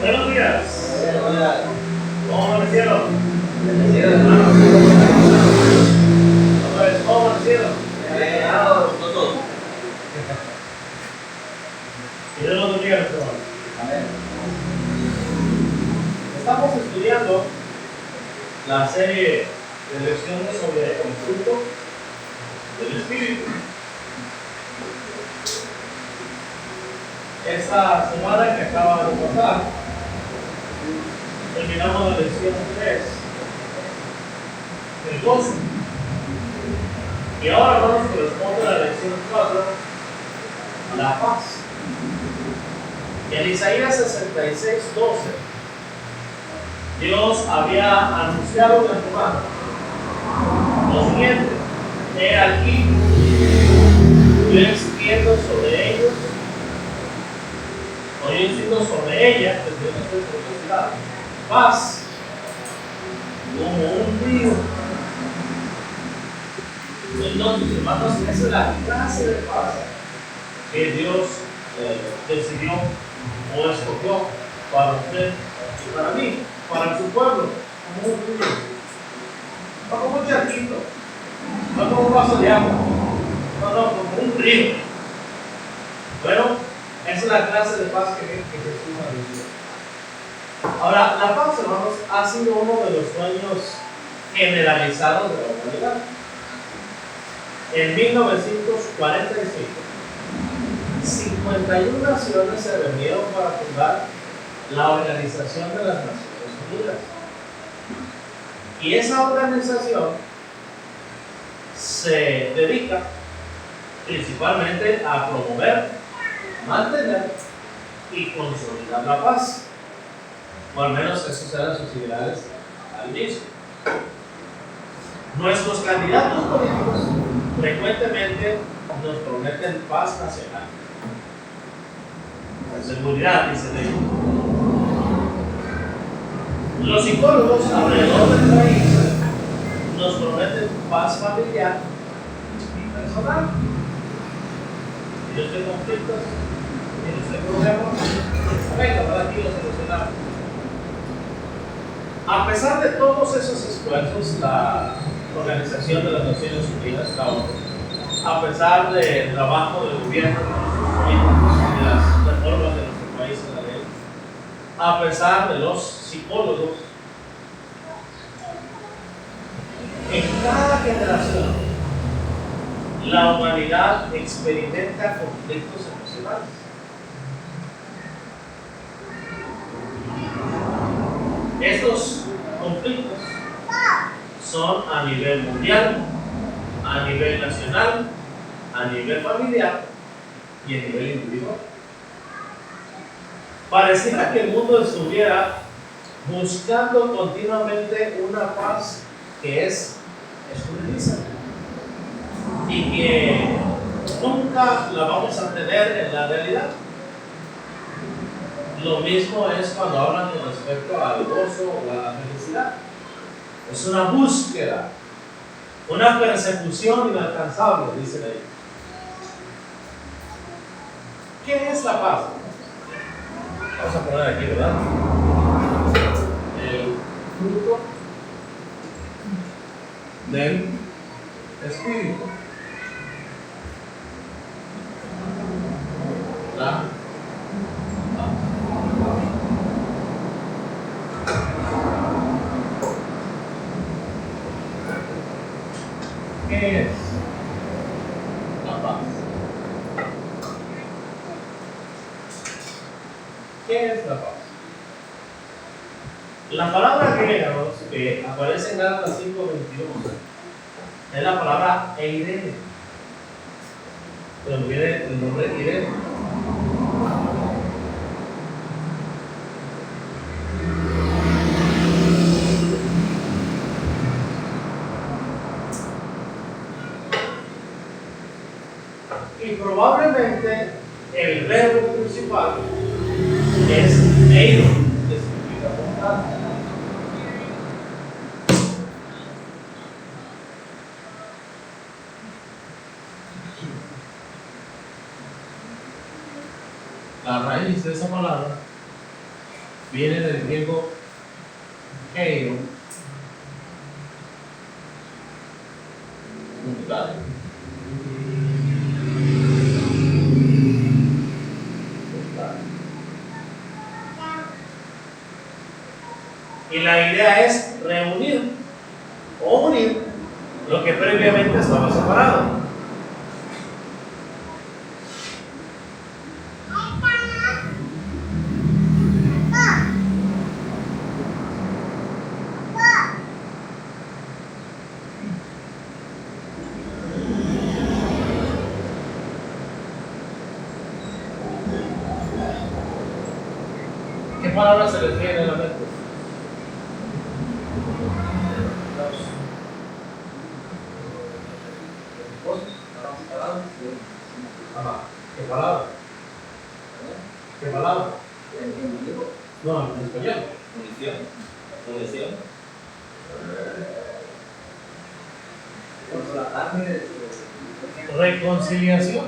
Buenos días. Buenos días. ¿Cómo amanecieron? Bendecidos, hermanos. Otra vez, ¿cómo amanecieron? Todos. Y Dios los bendiga, mis hermanos. Amén. Estamos estudiando la serie de lecciones sobre el fruto del Espíritu. Esta semana que acaba de pasar, terminamos la lección 3, el gozo. Y ahora nos corresponde a la lección 4, la paz. En Isaías 66:12, Dios había anunciado de antemano lo siguiente: he aquí, yo extiendo sobre ellos, o yo extiendo sobre ella, desde una profundidad, paz como un río. Entonces, hermanos, esa es la clase de paz que Dios decidió o escogió para usted y para mí, para su pueblo, como un río, no como un charquito, no como un vaso de agua, no, como un río. Bueno, esa es la clase de paz que Jesús ha vivido. Ahora, la paz, hermanos, ha sido uno de los sueños generalizados de la humanidad. En 1945, 51 naciones se reunieron para fundar la Organización de las Naciones Unidas. Y esa organización se dedica principalmente a promover, mantener y consolidar la paz. O al menos esos eran sus ideales al inicio. Nuestros candidatos políticos frecuentemente nos prometen paz nacional, seguridad, dice ellos. Los psicólogos alrededor del país nos prometen paz familiar y personal. Si yo tengo conflictos, si yo tengo problemas, venga, para aquí lo solucionamos. A pesar de todos esos esfuerzos, la Organización de las Naciones Unidas, la ONU, a pesar del trabajo del gobierno de las reformas de nuestro país en la ley, a pesar de los psicólogos, en cada generación la humanidad experimenta conflictos emocionales. Estos conflictos son a nivel mundial, a nivel nacional, a nivel familiar y a nivel individual. Pareciera que el mundo estuviera buscando continuamente una paz que es escurridiza y que nunca la vamos a tener en la realidad. Lo mismo es cuando hablan con respecto al gozo o a la felicidad. Es una búsqueda, una persecución inalcanzable, dicen ellos. ¿Qué es la paz? Vamos a poner aquí, ¿verdad? El fruto del Espíritu. La paz. ¿Qué es la paz? ¿Qué es la paz? La palabra griega que aparece en Gálatas 5:21 es la palabra eirene, pero viene el nombre Irene. Y probablemente el verbo principal es eiro, que significa voluntad. La raíz de esa palabra viene del griego eiro, juntar. Y la idea es reunir o unir lo que previamente estaba separado. ¿Qué palabra se les viene a la mente? Ajá. ¿Qué palabra? ¿Qué palabra? No, en español. Munición. La carne Reconciliación.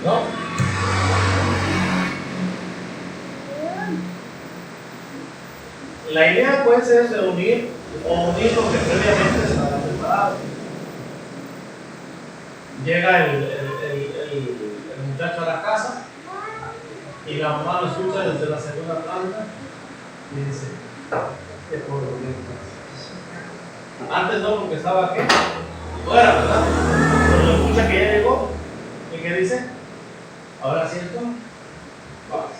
¿No? La idea puede ser de unir o unir lo que previamente estaba separado. Llega el muchacho a la casa y la mamá lo escucha desde la segunda planta y dice: ¿qué por lo que estás? Antes no, porque estaba aquí fuera, ¿verdad? Pero lo escucha que ya llegó y ¿qué dice? Ahora siento paz.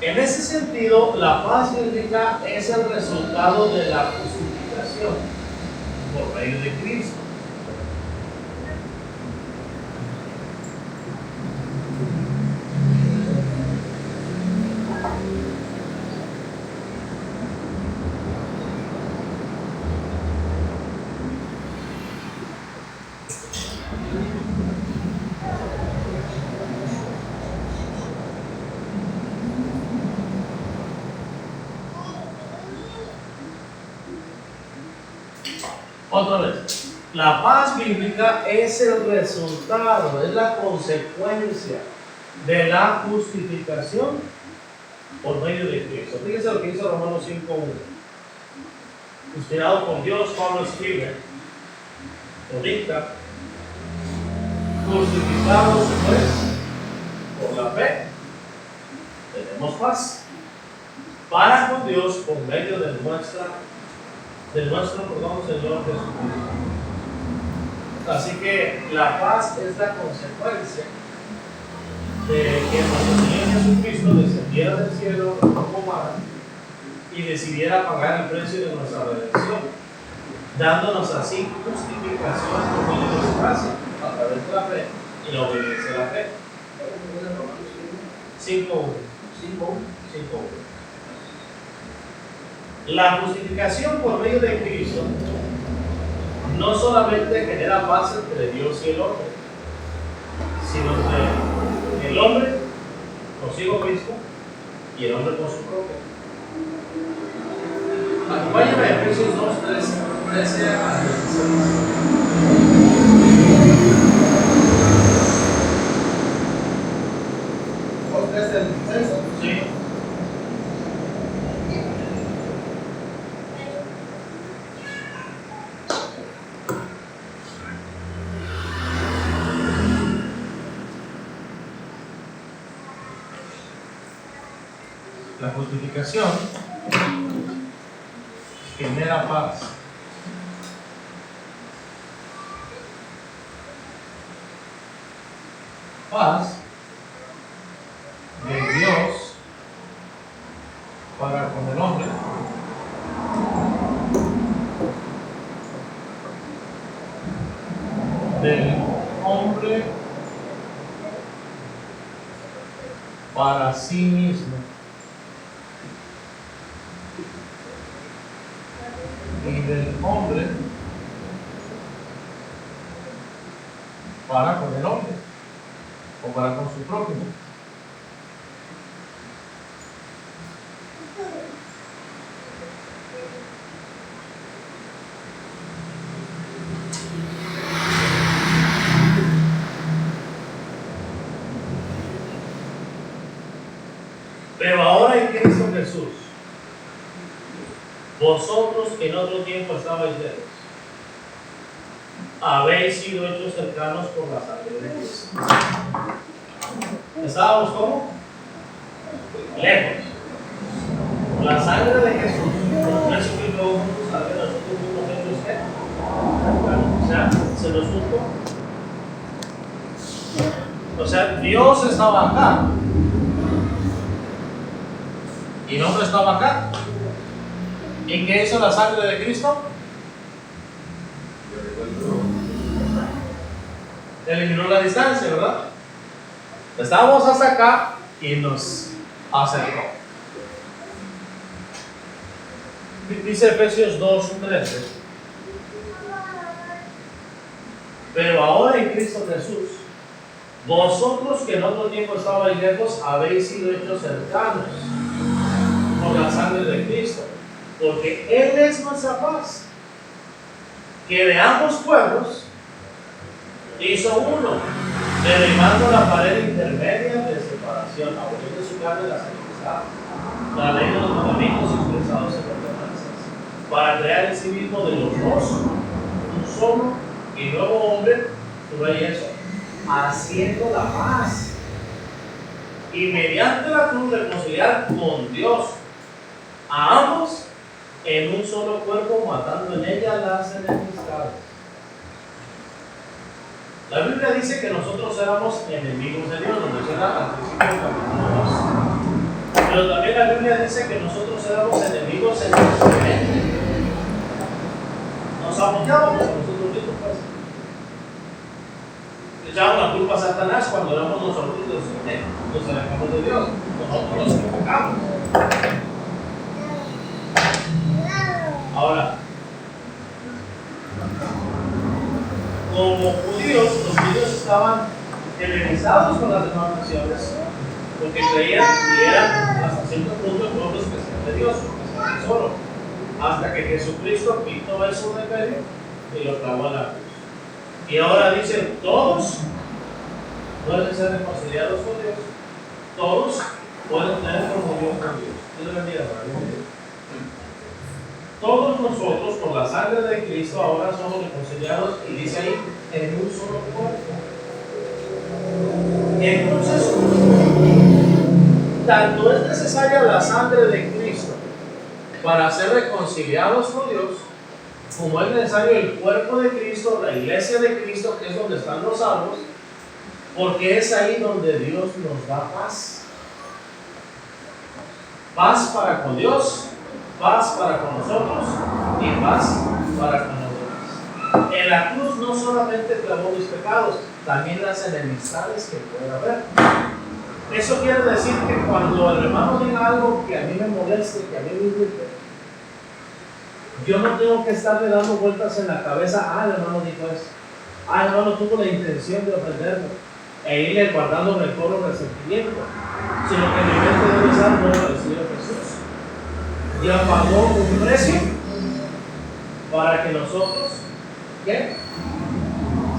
En ese sentido, la paz bíblica es el resultado de la justificación por medio de Cristo. Otra vez, la paz bíblica es el resultado, es la consecuencia de la justificación por medio de Cristo. Fíjense lo que dice Romanos 5:1. Inspirado por Dios, Pablo escribe, o dicta: justificados pues por la fe, tenemos paz para con Dios por medio de nuestro Señor Jesucristo. Así que la paz es la consecuencia de que nuestro Señor Jesucristo descendiera del cielo como humano y decidiera pagar el precio de nuestra redención, dándonos así justificación por medio de su gracia a través de la fe y la obediencia a la fe. 5:1. La justificación por medio de Cristo no solamente genera paz entre Dios y el hombre, sino entre el hombre consigo mismo y el hombre con su propio. Acompáñame a Efesios 2:13 a 16. Sí. La justificación genera paz. Paz de Dios para con el hombre, del hombre para sí mismo y del hombre para con el hombre o para con su prójimo. Pero ahora en Cristo Jesús, vosotros que en otro tiempo estabais lejos, habéis sido hechos cercanos por la sangre de Cristo. ¿Estábamos cómo? Lejos. La sangre de Jesús, por eso que luego juntos a ver nosotros fuimos hechos ¿qué? Cercanos. O sea, se nos juntó. O sea, Dios estaba acá. Y no estaba acá. ¿Y qué hizo la sangre de Cristo? Eliminó la distancia, ¿verdad? Estábamos hasta acá y nos acercó. Dice Efesios 2:13. Pero ahora en Cristo Jesús, vosotros que en otro tiempo estabais lejos, habéis sido hechos cercanos por la sangre de Cristo, porque Él es nuestra paz, que de ambos pueblos hizo uno, derribando la pared intermedia de separación, aboliendo su carne las enemistades, la ley de los mandamientos expresados en ordenanzas, para crear en sí mismo de los dos un solo y nuevo hombre, tú ves eso, haciendo la paz, y mediante la cruz reconciliar con Dios a ambos en un solo cuerpo, matando en ella las enemistades. La Biblia dice que nosotros éramos enemigos de Dios, nos menciona al principio del capítulo 2. Pero también la Biblia dice que nosotros éramos enemigos en nuestra mente. Nos saboteábamos a nosotros mismos, pues. Le echábamos la culpa a Satanás cuando éramos nosotros los alejamos de Dios. Nosotros nos equivocamos. Ahora, como judíos, los judíos estaban helenizados con las demás naciones, porque creían y eran hasta cierto punto el pueblo especial de Dios, porque estaban solo, hasta que Jesucristo quitó eso de medio y lo clavó a la cruz. Y ahora dicen, todos pueden ser reconciliados con Dios, todos pueden tener comunión con Dios. Dios bendiga, todos nosotros, por la sangre de Cristo, ahora somos reconciliados, y dice ahí, en un solo cuerpo. Entonces, tanto es necesaria la sangre de Cristo para ser reconciliados con Dios, como es necesario el cuerpo de Cristo, la iglesia de Cristo, que es donde están los salvos, porque es ahí donde Dios nos da paz. Paz para con Dios, paz para con nosotros y paz para con nosotros. En la cruz no solamente clavó mis pecados, también las enemistades que puede haber. Eso quiere decir que cuando el hermano diga algo que a mí me moleste, que a mí me irrite, yo no tengo que estarle dando vueltas en la cabeza, el hermano dijo eso, el hermano tuvo la intención de ofenderme, e irle guardando rencor o resentimiento, sino que mi mente debe estar no agradecido a Jesús. Ya pagó un precio para que nosotros, ¿qué?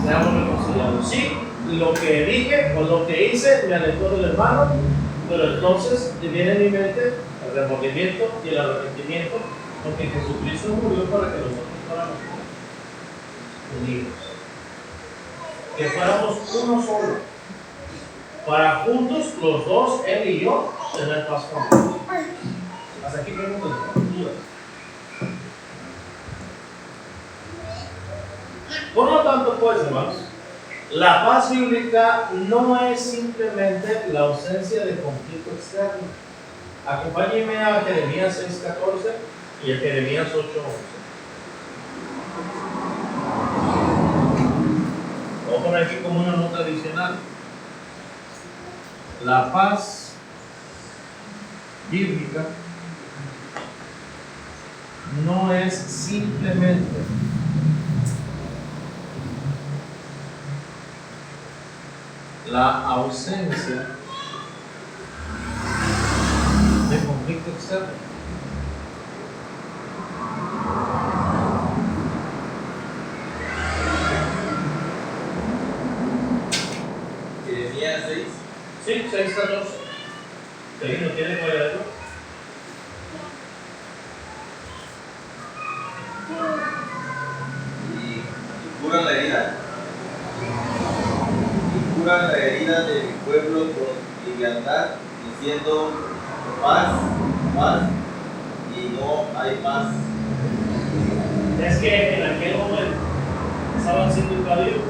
Seamos reconciliados. Sí, lo que dije o lo que hice me alejó del hermano, pero entonces viene en mi mente el remordimiento y el arrepentimiento, porque Jesucristo murió para que nosotros fuéramos unidos, que fuéramos uno solo, para juntos los dos, él y yo, tener paz con Dios. Hasta aquí preguntas, dudas. Por lo tanto, pues, hermanos, la paz bíblica no es simplemente la ausencia de conflicto externo. Acompáñenme a Jeremías 6:14 y a Jeremías 8:11. Voy a poner aquí como una nota adicional. La paz bíblica no es simplemente la ausencia de conflicto externo. Jeremías 6. Sí, 6:14. ¿Usted no tiene que leerlo? Y curan la herida. Y curan la herida de mi pueblo con liviandad, diciendo paz, paz, y no hay paz. Es que en aquel momento estaban siendo invadidos.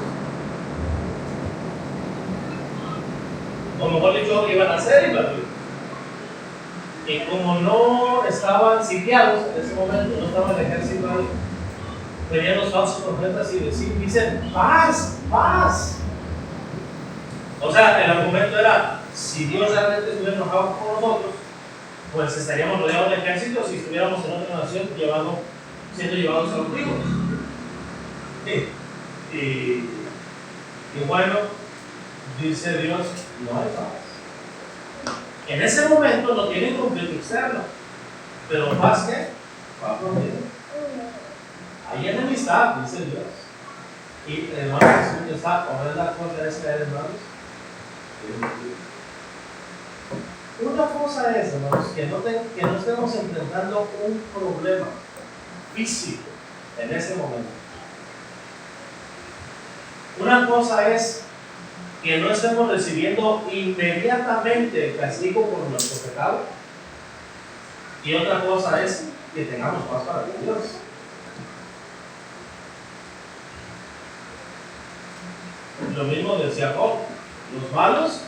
O mejor dicho, iban a ser invadidos. Y como no estaban sitiados en ese momento, no estaba el ejército ahí, venían los falsos profetas y dicen, paz, paz. O sea, el argumento era, si Dios realmente estuviera enojado con nosotros, pues estaríamos rodeados de ejércitos si estuviéramos en otra nación siendo llevados cautivos. Sí. Y bueno, dice Dios, no hay paz. En ese momento no tienen conflicto externo, pero paz que va por medio. Hay enemistad, dice Dios. Y hermanos, está o es la cosa de caer, hermanos. Una cosa es, hermanos, que no estemos enfrentando un problema físico en ese momento. Una cosa es que no estemos recibiendo inmediatamente el castigo por nuestro pecado. Y otra cosa es que tengamos paz para con Dios. Lo mismo decía Job, los malos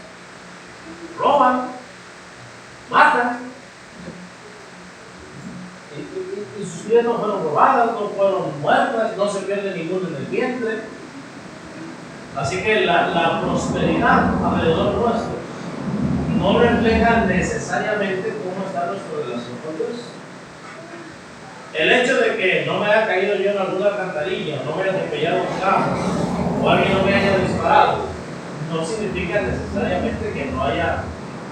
roban, matan, y sus vidas no fueron robadas, no fueron muertas, no se pierde ninguno en el vientre. Así que la prosperidad alrededor nuestro no refleja necesariamente cómo está nuestra relación con Dios. El hecho de que no me haya caído yo en alguna alcantarilla, no me haya atropellado un carro, o alguien no me haya disparado, no significa necesariamente que no haya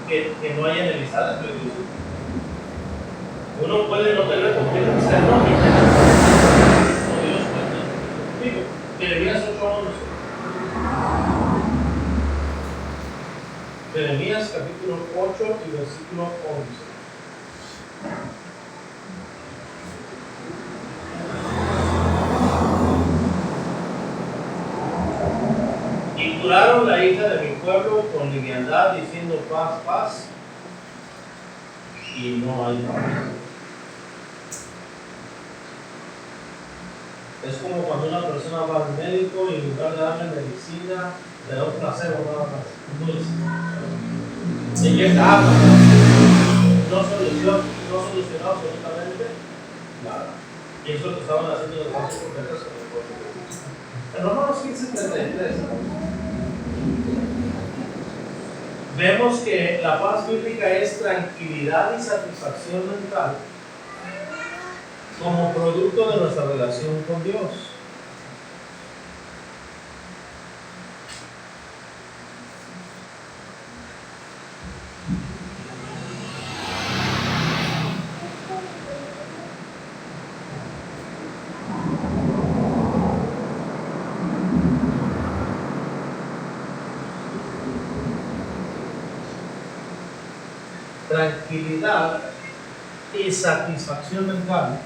enemistad entre Dios. Uno puede no tener conflicto externo y no Dios conmigo. Jeremías 8:11. Jeremías capítulo 8 y versículo 11. Y curaron la hija de mi pueblo con liviandad, diciendo paz, paz, y no hay paz. Es como cuando una persona va al médico y en lugar de darle medicina, le da un placebo nada más, un dulce. Y llega agua, no solucionó absolutamente nada. Y eso es lo que estaban haciendo los falsos profetas con el pueblo. En Romanos 15:33 vemos que la paz bíblica es tranquilidad y satisfacción mental como producto de nuestra relación con Dios. Tranquilidad y satisfacción mental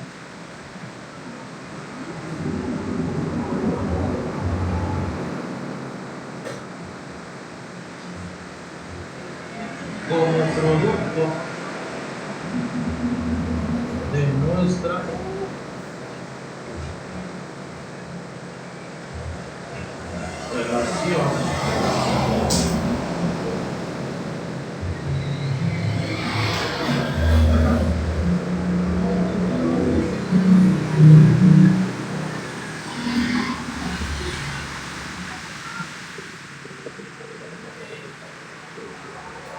como producto de nuestra relación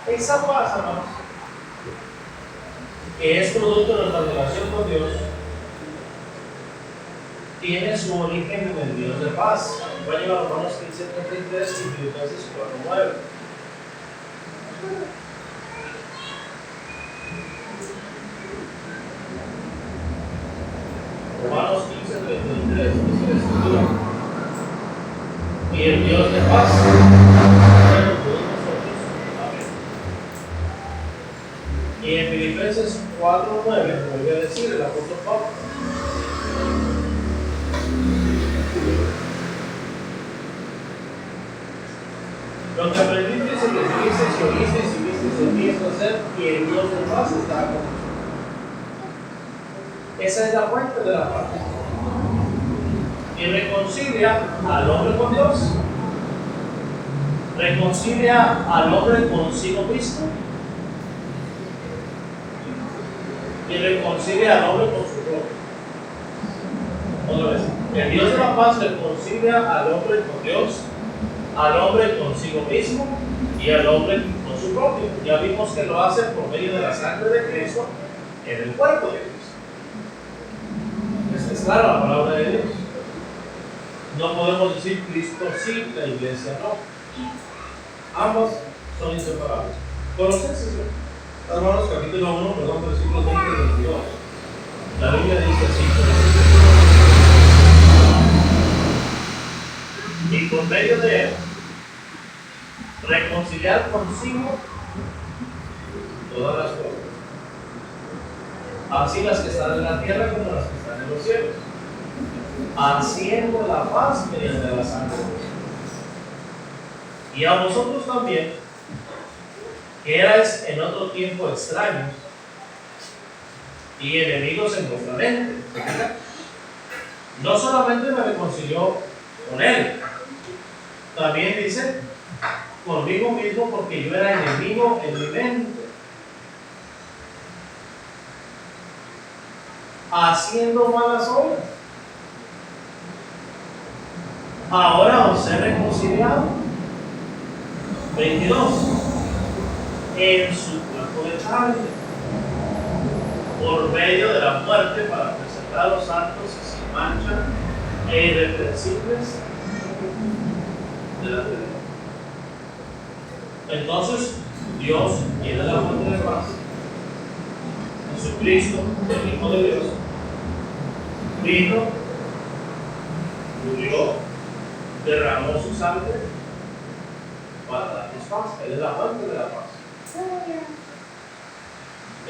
esa paz, hermanos, que es producto de nuestra relación con Dios, tiene su origen en el Dios de paz. Voy a llevar a Romanos 15:33 y Filipenses 4:9. Romanos 15:33 dice la Escritura: y el Dios de paz Filipenses 4:9, vuelve a decir el apóstol Pablo. Lo que aprendisteis y recibisteis y oísteis y visteis en mí, esto hacer, y el Dios de paz está con vosotros. Esa es la fuente de la paz. Y reconcilia al hombre con Dios, reconcilia al hombre consigo mismo y reconcilia al hombre con su propio. Otra vez, el Dios de la paz reconcilia al hombre con Dios, al hombre consigo mismo y al hombre con su propio. Ya vimos que lo hace por medio de la sangre de Cristo en el cuerpo de Cristo. Es clara la palabra de Dios. No podemos decir Cristo sí, la iglesia no. Ambos son inseparables. Colosenses, hermanos, capítulo 1, perdón, versículos 20 y 22. La Biblia dice así: y por medio de él, reconciliar consigo todas las cosas, así las que están en la tierra como las que están en los cielos, haciendo la paz mediante la sangre de Cristo. Y a vosotros también, que erais en otro tiempo extraños y enemigos en vuestra mente, no solamente me reconcilió con él, también dice conmigo mismo, porque yo era enemigo en mi mente, haciendo malas obras. Ahora os he reconciliado. 22. En su cuerpo de carne, por medio de la muerte, para presentaros santos y sin mancha e irreprensibles delante de Dios. Entonces, Dios, quien es la fuente de paz, Jesucristo, el Hijo de Dios, vino, murió, derramó su sangre para darnos paz. Él es la fuente de la paz.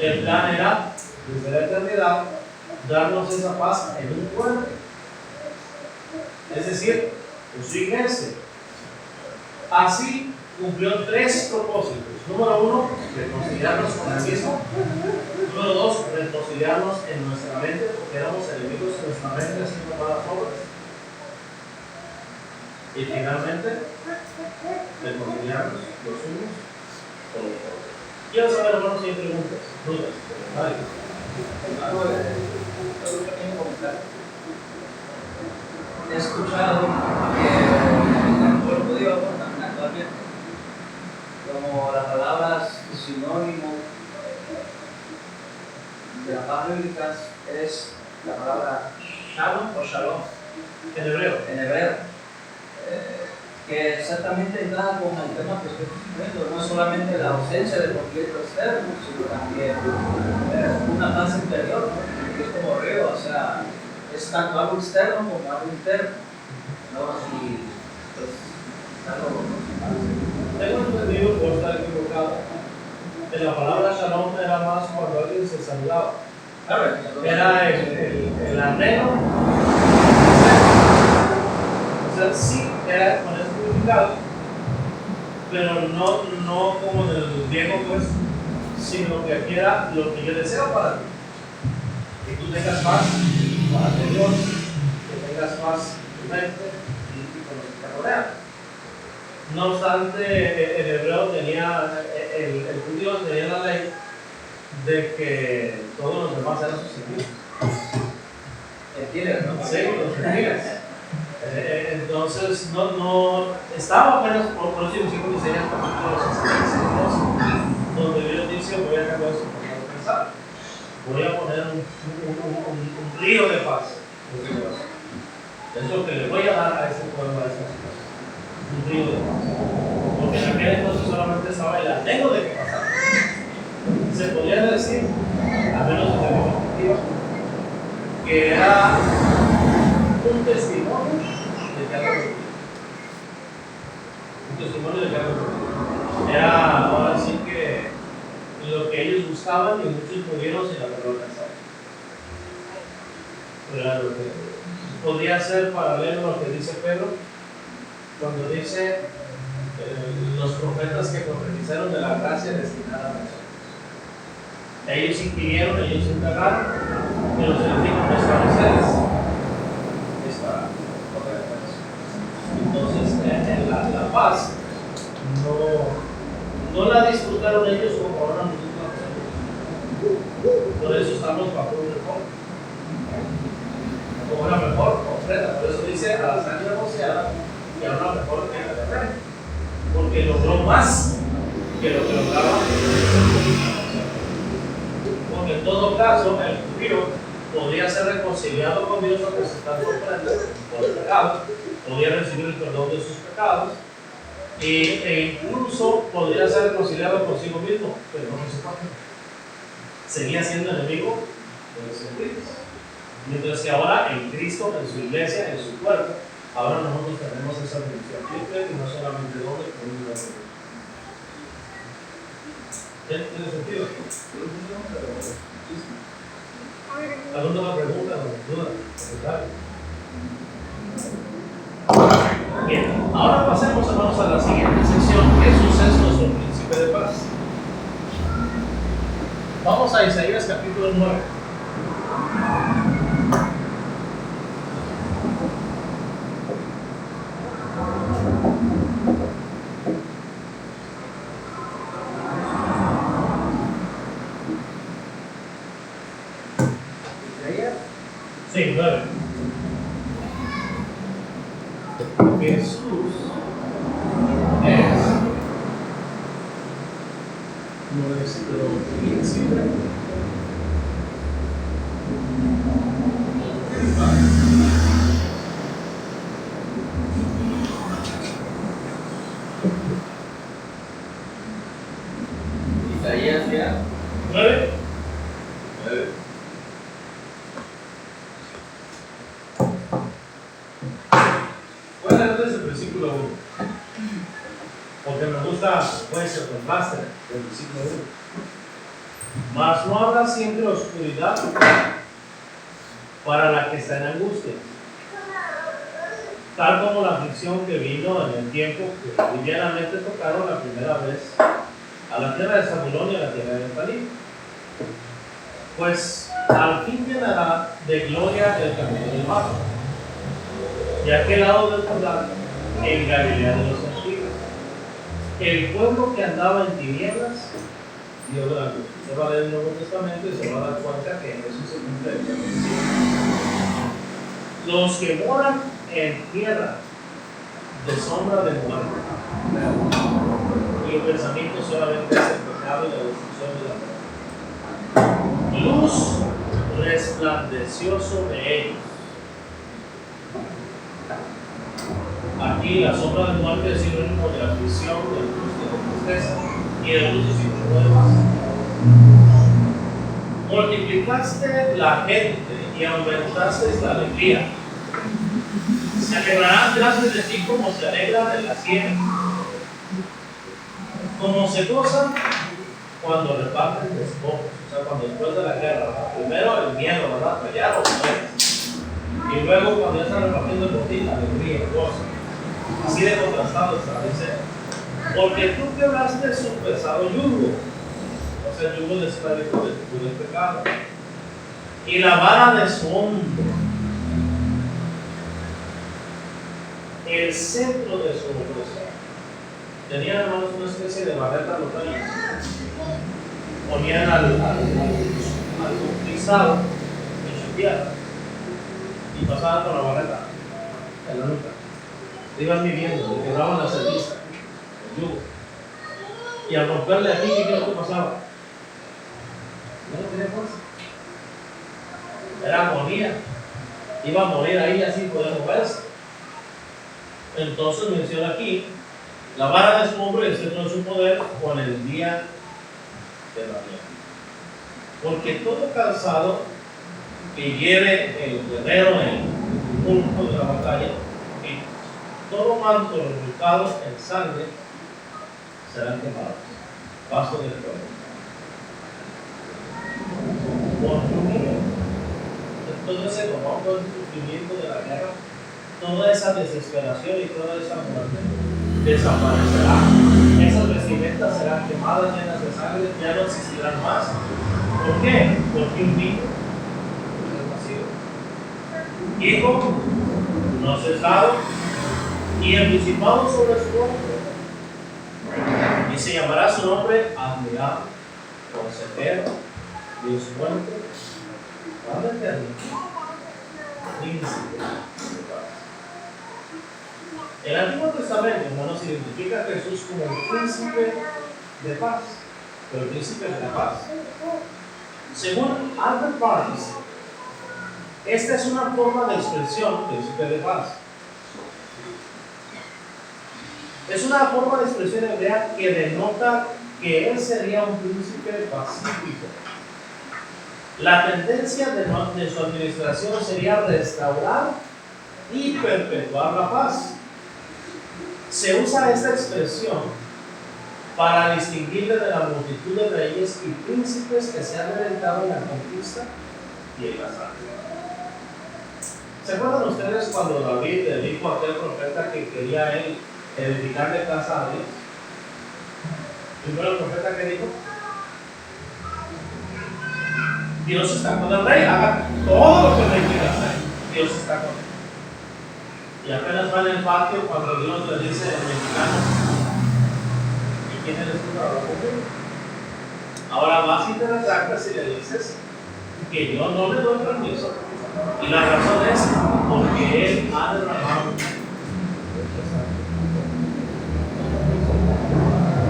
El plan era, desde la eternidad, darnos esa paz en un cuerpo, es decir, en su iglesia. Así cumplió tres propósitos. Número 1, reconciliarnos con el mismo. Número 2, reconciliarnos en nuestra mente, porque éramos enemigos en nuestra mente haciendo malas obras. Y finalmente, reconciliarnos los unos con los otros. Quiero saber, hermanos, si hay preguntas, dudas, comentarios. Algo de pequeño comentario. He escuchado que en el pueblo judío, también actualmente, como las palabras sinónimo de las palabras bíblicas es la palabra shalom o shalom En hebreo. en hebreo, que exactamente entra con el tema que estoy diciendo, no solamente la ausencia de conflicto externo, sino también una paz interior, ¿no? Que es como río, o sea, es tanto algo externo como algo interno, ¿no? Y pues, algo, ¿no? Tengo entendido, puedo estar equivocado, que la palabra shalom era más cuando alguien se saludaba. Claro, Era el anhelo. O sea, sí, era con ese significado, pero no como en el griego, pues, sino que aquí era lo que yo deseo para ti. Que tú tengas paz para tu Dios, que tengas paz en tu mente y con los que te rodean. No obstante, el hebreo tenía, el judío tenía la ley de que todos los demás eran sus enemigos. ¿entiendes? ¿No? Sí, los enemigos. Entonces, no estaba apenas por eso yo siempre diseñé el capítulo 62, donde Dios dice: voy a cambiar su forma de pensar, voy a poner un río de paz en su corazón. Es lo que le voy a dar a este pueblo, a esta ciudad. Un río de paz. Porque en aquel entonces solamente estaba el anhelo de que pasara. Se podría decir, al menos desde mi perspectiva, que era un testimonio de que algo ocurrió. Un testimonio de que algo ocurrió. Era ahora sí que lo que ellos buscaban. buscaban y muchos murieron sin haberlo alcanzado. Claro que podría ser paralelo a lo que dice Pedro cuando dice los profetas que profetizaron de la gracia destinada a nosotros. Ellos inquirieron, ellos indagaron, pero se les dijo: no es para ustedes, es para correr a Dios. Entonces, la paz no la disfrutaron ellos como ahora nosotros la tenemos. Por eso estamos bajo un reforma, como una mejor ofrenda. Por eso dice: a la sangre rociada y a una mejor que la de rey, porque logró más que lo que lograba. Porque en todo caso, el judío podría ser reconciliado con Dios a presentar su ofrenda por el pecado, podría recibir el perdón de sus pecados, e incluso podría ser reconciliado consigo mismo, pero no con su prójimo. Seguía siendo enemigo de los gentiles. Mientras que ahora en Cristo, en su iglesia, en su cuerpo, ahora nosotros tenemos esa bendición triple y no solamente doble, pero un doble. ¿Tiene sentido? ¿Alguna otra pregunta o duda? Bien, ahora pasemos, hermanos, a la siguiente sección. Jesús es nuestro príncipe de paz. Vamos a Isaías capítulo 9. Sí, 9. Jesús es nuestro príncipe de paz. Isaías ya. 9. 9. Voy a leer desde el versículo 1, porque me gusta pues el contraste del versículo 1. Mas no habrá siempre oscuridad para la que está en angustia, tal como la aflicción que vino en el tiempo que livianamente tocaron la primera vez a la tierra de Zabulón y a la tierra de Neftalí. Pues al fin llenará de gloria el camino del mar, de aquel lado del Jordán, en Galilea de los gentiles. El pueblo que andaba en tinieblas dio la luz. Se va a leer el Nuevo Testamento y se va a dar cuenta que Jesús se cumple el versículo. Los que moran en tierra de sombra de muerte, y el pensamiento solamente es el pecado y la destrucción de la muerte. Luz resplandeció sobre ellos. Aquí la sombra de muerte es sinónimo de aflicción, de angustia, de tristeza, y el luz es sinónimo de paz. Multiplicaste la gente y aumentaste la alegría. Se alegrarán delante de ti como se alegra en la siega, como se gozan cuando reparten despojos. O sea, cuando después de la guerra, primero el miedo, ¿verdad? Pelear o morir. Y luego cuando ya están repartiendo el botín, la alegría, el gozo. Así de contrastado está, dice: porque tú quebraste su pesado yugo, o sea, el yugo de esclavitud, el yugo del pecado, y la vara de su hombro, el centro de su opresión. Tenían, hermanos, una especie de barreta los reyes. Ponían al pisado en su tierra y pasaban con la barreta en la nuca. Iban viviendo, le quebraban la cerviz, el yugo. Y al romperle aquí, ¿qué es lo que pasaba? No tenía fuerza. Era agonía. Iba a morir ahí así, poder moverse. Entonces menciona aquí la vara de su hombro y el centro de su poder con el día de la guerra. Porque todo calzado que lleve el guerrero en el punto de la batalla, y todo manto resultado en sangre serán quemados. Paso del pueblo. todo ese dolor, todo ese sufrimiento de la guerra, toda esa desesperación y toda esa muerte desaparecerá. Esas vestimentas serán quemadas, llenas de sangre, ya no existirán más. ¿Por qué? Porque un niño es nacido. Hijo nos es dado y el principado sobre su hombro. Y se llamará su nombre Admirable, Consejero, Dios Fuerte, Padre Eterno, Príncipe de paz. El Antiguo Testamento, hermanos, identifica a Jesús como el Príncipe de paz, pero el Príncipe de paz. Según Albert Barnes, esta es una forma de expresión, Príncipe de paz. Es una forma de expresión hebrea que denota que él sería un príncipe pacífico. La tendencia de su administración sería restaurar y perpetuar la paz. Se usa esta expresión para distinguirle de la multitud de reyes y príncipes que se han levantado en la conquista y en la sangre. ¿Se acuerdan ustedes cuando David le dijo a aquel profeta que quería él edificarle casa a Dios? Primero el profeta que dijo: Dios está con el rey, haga todo lo que el rey quiera hacer. Dios está con él. Y apenas va en el patio cuando Dios le dice en mexicano: ¿y quién eres tú para hablar conmigo? Ahora vas y te retractas y le dices que yo no le doy permiso. Y la razón es porque él ha derramado.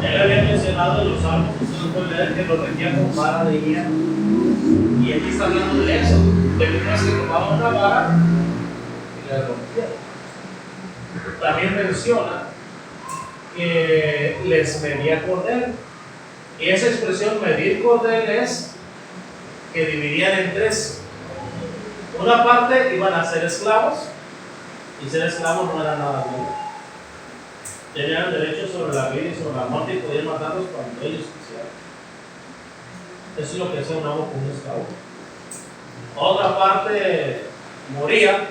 Él había mencionado en los salmos, ustedes pueden leer que lo regía con vara de hierro. Y aquí está hablando de eso, de que no se tomaba una vara y la rompía. También menciona que les medía cordel. Y esa expresión medir cordel es que dividían en tres. Una parte iban a ser esclavos, y ser esclavos no era nada bueno. Tenían derecho sobre la vida y sobre la muerte y podían matarlos cuando ellos quisieran. Eso es lo que hacía un amo con un esclavo. Otra parte moría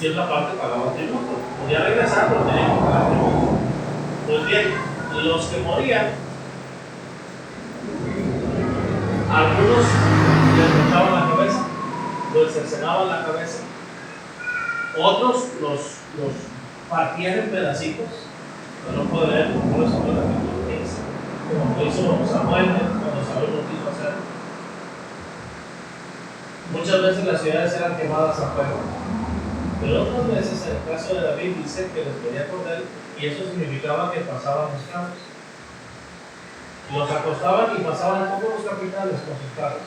y otra parte pagaba tributo. Podía regresar, pero tenía que pagar tributo. Pues bien, los que morían, algunos les cortaban la cabeza, les cercenaban la cabeza, otros los partían en pedacitos. No puedo leer por eso no la es como lo hizo Samuel cuando Saúl lo quiso hacer. Muchas veces las ciudades eran quemadas a fuego, pero otras veces, en el caso de David, dice que les pedía cordel, y eso significaba que pasaban los carros. Los acostaban y pasaban todos los capitanes con sus carros.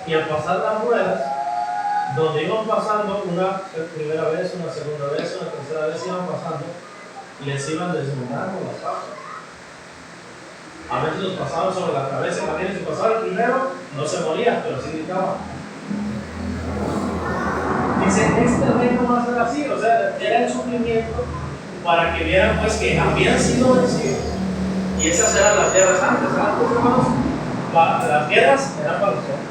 Y al pasar las ruedas, donde iban pasando una primera vez, una segunda vez, una tercera vez, iban pasando, les iban desmontando las patas. A veces los pasaban sobre la cabeza, también si pasaba el primero, no se moría, pero sí gritaba. Dice, este reino va a ser así, o sea, era el sufrimiento para que vieran pues que habían sido vencidos. Y esas eran las guerras antes, hermanos. Las guerras eran para los hombres.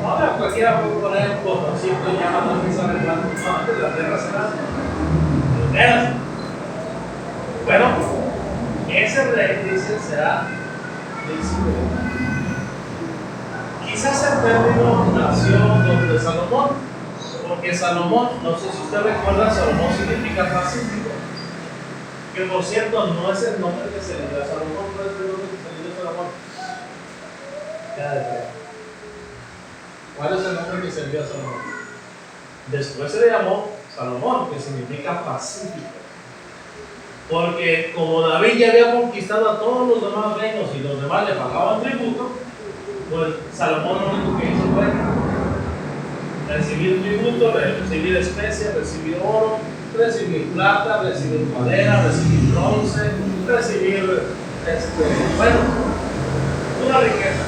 Ahora cualquiera puede poner un botoncito y ya no empieza a arreglar. No, antes las guerras eran guerras. Bueno, ese rey, dice, será príncipe. Quizás el término nació donde Salomón, porque Salomón, no sé si usted recuerda, Salomón significa pacífico. Que por cierto, no es el nombre que se le dio a Salomón, no es el nombre que se le dio a Salomón. Ya de fe. ¿Cuál es el nombre que se le dio a Salomón? Después se le llamó Salomón, que significa pacífico. Porque como David ya había conquistado a todos los demás reinos y los demás le pagaban tributo, pues Salomón lo único que hizo fue recibir tributo, recibir especias, recibir oro, recibir plata, recibir madera, recibir bronce, recibir bueno, una riqueza.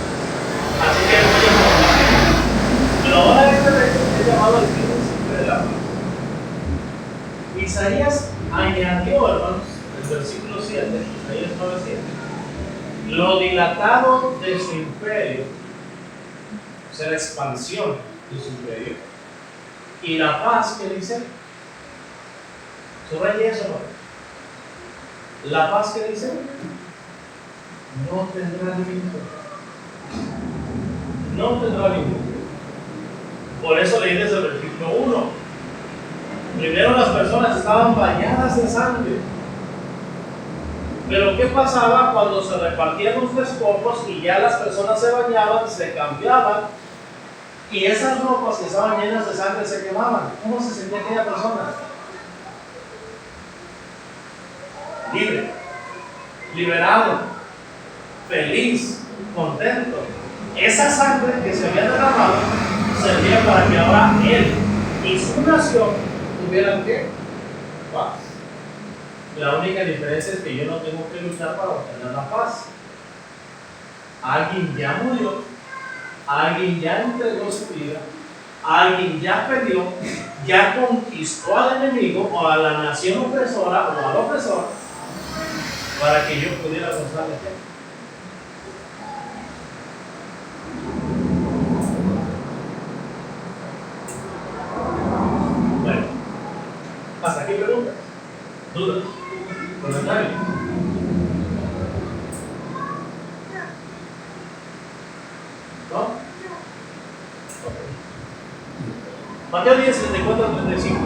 Así que es muy importante. Pero ahora este rey es llamado el príncipe de la paz. Isaías añadió, hermanos, el versículo 7, Isaías 9:7, lo dilatado de su imperio sea, la expansión de su imperio. Y la paz, ¿qué dice? Subraya eso, ¿no? La paz, ¿qué dice? No tendrá límite. No tendrá límite. Por eso leí desde el versículo 1. Primero las personas estaban bañadas en sangre. Pero ¿qué pasaba cuando se repartían los despojos y ya las personas se bañaban, se cambiaban y esas ropas que estaban llenas de sangre se quemaban? ¿Cómo se sentía aquella persona? Libre, liberado, feliz, contento. Esa sangre que se había derramado servía para que ahora él y su nación tuvieran ¿qué? Paz. La única diferencia es que yo no tengo que luchar para obtener la paz. Alguien ya murió, alguien ya entregó su vida, alguien ya peleó, ya conquistó al enemigo o a la nación opresora o al opresor para que yo pudiera gozar de él. Bueno, hasta aquí preguntas, dudas, comentarios. ¿No? Okay. Mateo 10, 34 al 35.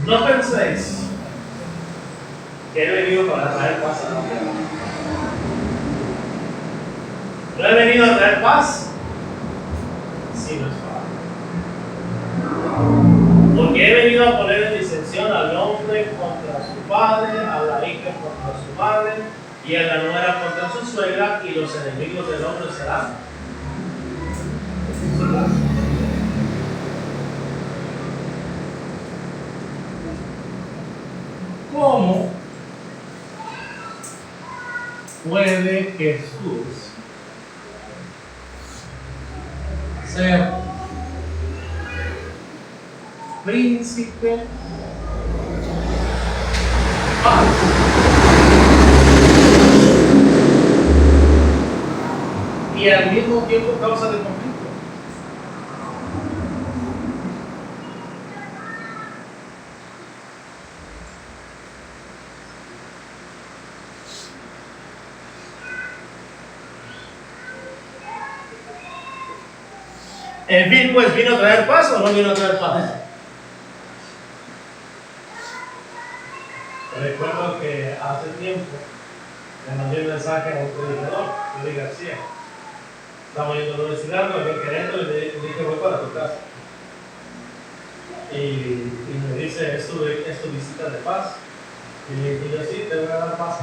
No penséis que he venido para traer paz a la tierra. No he venido a traer paz, sino espada. Porque he venido a poner en disensión al hombre contra su padre, a la hija contra su madre, y a la nuera contra su suegra, y los enemigos del hombre serán. ¿Cómo puede Jesús ser príncipe paz y al mismo tiempo causa de conflicto? En fin, pues, ¿vino a traer paz o no vino a traer paz? Recuerdo que hace tiempo le mandé un mensaje a un predicador, Luis García. Estamos yendo a la universidad, me había querido y le dije, voy para tu casa. Y me dice, ¿es tu visita de paz? Y le dije, yo sí, te voy a dar paz.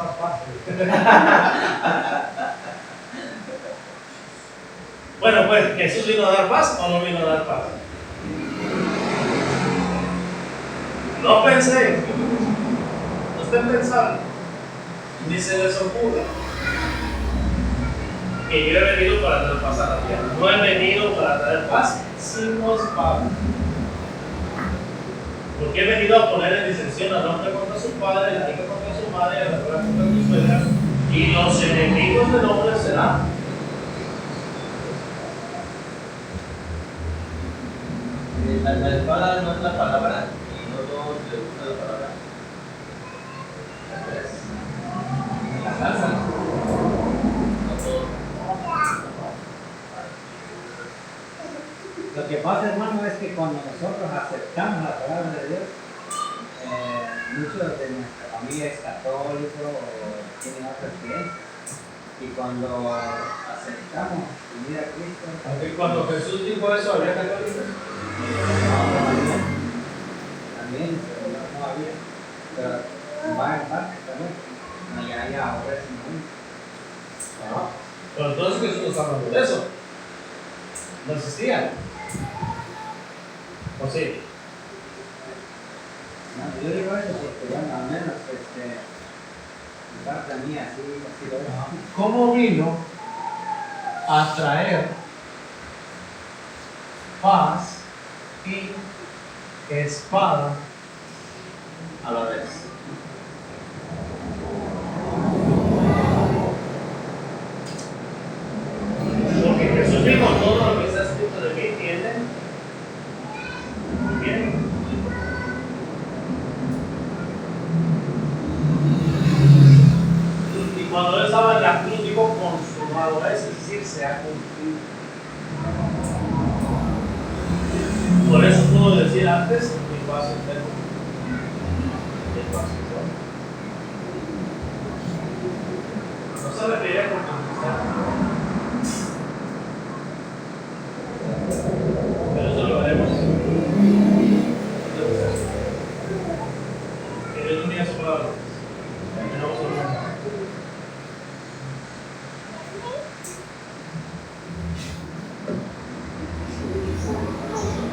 Bueno, pues, ¿Jesús vino a dar paz o no vino a dar paz? No pensé, no estén pensando, ni se les ocurra que yo he venido para traer paz a la tierra. No he venido para traer paz, sino espada. Porque he venido a poner en disensión al hombre contra su padre, la hija contra su madre, a la nuera contra su suegra, y los enemigos del hombre serán. La espada no es la palabra y no todos les gusta la palabra. La salsa. No todos. Lo que pasa, hermano, es que cuando nosotros aceptamos la palabra de Dios, muchos de nuestra familia es católico o tienen otras creencias. Y cuando aceptamos venir a Cristo, Aunque cuando Jesús dijo eso, había católicos. también, pero no había. Pero va en parte también. Allá hay ahora es muy. Pero entonces Jesús no está hablando de eso. No existía. ¿O sí? No, yo digo eso porque, bueno, al menos, en parte mía, así lo veo. ¿Cómo vino a traer paz y espada a la vez. Porque Jesús dijo, todo lo que está escrito de mí tiene. Muy bien. Y cuando él estaba en la cruz, dijo consumado, es decir, se ha cumplido. Por eso puedo decir antes, mi paz es tengo. Mi paz es tengo. No se refiere con conquistar. Pero eso lo veremos. Que Dios bendiga su palabra.